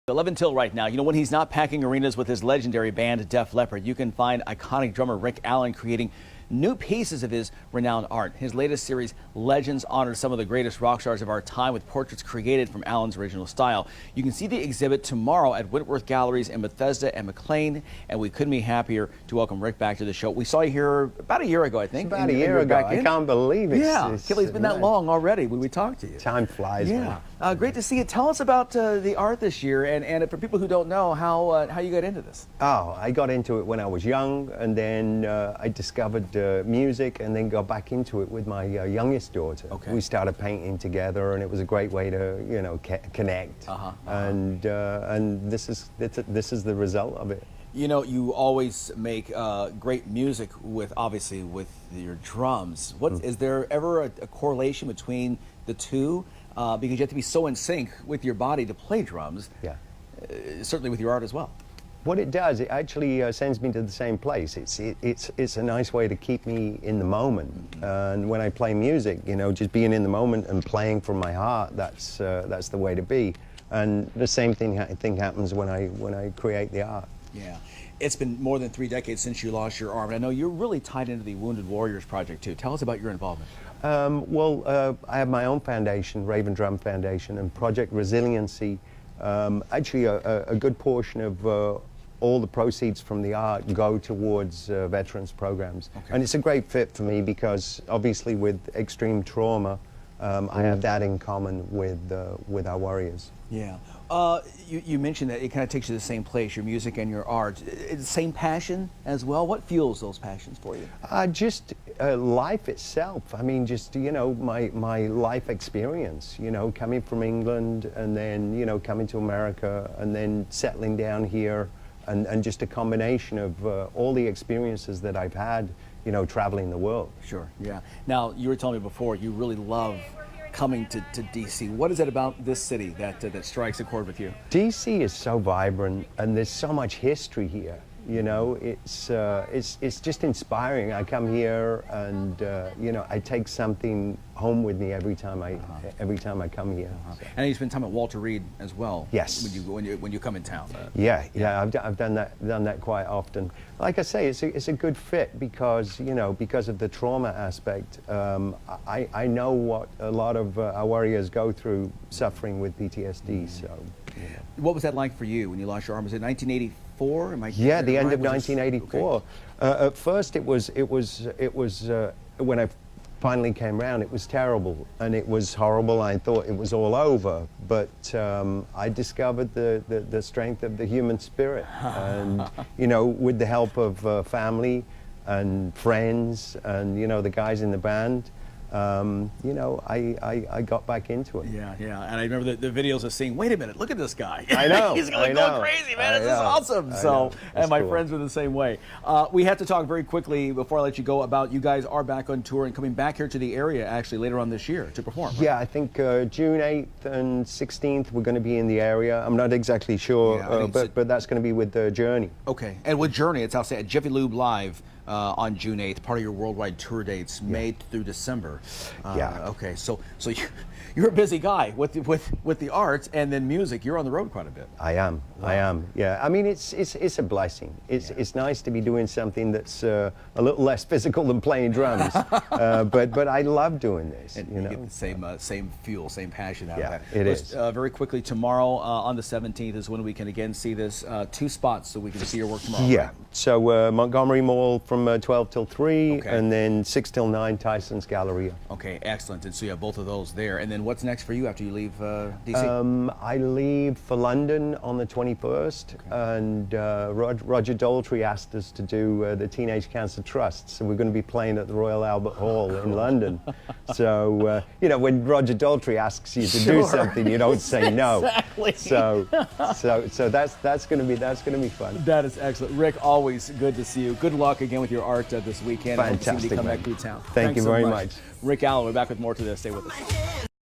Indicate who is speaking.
Speaker 1: 11 till right now. You know, when he's not packing arenas with his legendary band, Def Leppard, you can find iconic drummer Rick Allen creating new pieces of his renowned art. His latest series, Legends, honors some of the greatest rock stars of our time with portraits created from Allen's original style. You can see the exhibit tomorrow at Wentworth Galleries in Bethesda and McLean, and we couldn't be happier to welcome Rick back to the show. We saw you here about a year ago, I think.
Speaker 2: It's about a year ago. I can't believe it.
Speaker 1: Yeah, it's been that long already when we talked to you.
Speaker 2: Time flies, man.
Speaker 1: Great to see you. Tell us about the art this year, and for people who don't know, how you got into this.
Speaker 2: Oh, I got into it when I was young, and then I discovered music, and then got back into it with my youngest daughter.
Speaker 1: Okay.
Speaker 2: We started painting together, and it was a great way to, you know, connect. And this is the result of it.
Speaker 1: You know, you always make great music obviously with your drums. Is there ever a correlation between the two? Because you have to be so in sync with your body to play drums.
Speaker 2: Yeah.
Speaker 1: Certainly with your art as well.
Speaker 2: What it does, it actually sends me to the same place. It's a nice way to keep me in the moment. And when I play music, you know, just being in the moment and playing from my heart, that's the way to be. And the same thing happens when I create the art.
Speaker 1: Yeah. It's been more than 3 decades since you lost your arm. I know you're really tied into the Wounded Warriors Project too. Tell us about your involvement.
Speaker 2: I have my own foundation, Raven Drum Foundation, and Project Resiliency. Actually, a good portion of all the proceeds from the art go towards veterans programs. Okay. And it's a great fit for me because obviously with extreme trauma, I have that in common with our warriors.
Speaker 1: Yeah. You mentioned that it kind of takes you to the same place, your music and your art. It's the same passion as well? What fuels those passions for you?
Speaker 2: Just life itself. I mean, just, you know, my life experience, you know, coming from England and then, you know, coming to America and then settling down here and just a combination of all the experiences that I've had, you know, traveling the world.
Speaker 1: Sure, yeah. Now, you were telling me before, you really love coming to D.C. What is it about this city that strikes a chord with you?
Speaker 2: D.C. is so vibrant, and there's so much history here. You know, it's just inspiring. I come here, and you know, I take something home with me every time I come here. So.
Speaker 1: And you spend time at Walter Reed as well.
Speaker 2: Yes.
Speaker 1: When you come in town.
Speaker 2: Yeah. I've done that quite often. Like I say, it's a good fit because, you know, because of the trauma aspect. I know what a lot of our warriors go through suffering with PTSD. So. You know.
Speaker 1: What was that like for you when you lost your arm? Was it 1984?
Speaker 2: Yeah, the end of 1984. Okay. At first, it was when I finally came around. It was terrible and it was horrible. I thought it was all over, but I discovered the strength of the human spirit, and you know, with the help of family and friends and, you know, the guys in the band. You know, I got back into it.
Speaker 1: Yeah. And I remember the videos of seeing, wait a minute, look at this guy.
Speaker 2: I know.
Speaker 1: He's going crazy, man. This is awesome. So, and my friends were the same way. We have to talk very quickly before I let you go about you guys are back on tour and coming back here to the area actually later on this year to perform. Right?
Speaker 2: Yeah, I think June 8th and 16th we're going to be in the area. I'm not exactly sure, but that's going to be with Journey.
Speaker 1: Okay, and with Journey, it's outside at Jiffy Lube Live. On June 8th, part of your worldwide tour dates, May through December. Okay, so you're a busy guy with the arts and then music. You're on the road quite a bit.
Speaker 2: I am. Yeah. I mean, it's a blessing. It's nice to be doing something that's a little less physical than playing drums. But I love doing this.
Speaker 1: And you get the same fuel, same passion out of that.
Speaker 2: It is.
Speaker 1: Very quickly, tomorrow on the 17th is when we can again see this. 2 spots so we can see your work tomorrow.
Speaker 2: Yeah.
Speaker 1: Right?
Speaker 2: So Montgomery Mall from 12 till 3,
Speaker 1: okay.
Speaker 2: And then 6 till 9, Tyson's Galleria.
Speaker 1: Okay, excellent. And so you have both of those there. And then what's next for you after you leave D.C.?
Speaker 2: I leave for London on the 21st, and Roger Daltrey asked us to do the Teenage Cancer Trust, so we're going to be playing at the Royal Albert Hall in London. So, you know, when Roger Daltrey asks you to do something, you don't say no.
Speaker 1: Exactly.
Speaker 2: So that's going to be fun.
Speaker 1: That is excellent. Rick, always good to see you. Good luck again with your art this weekend.
Speaker 2: Fantastic.
Speaker 1: To come back through town.
Speaker 2: Thank you very much.
Speaker 1: Rick Allen, we're back with more to this. Stay with us.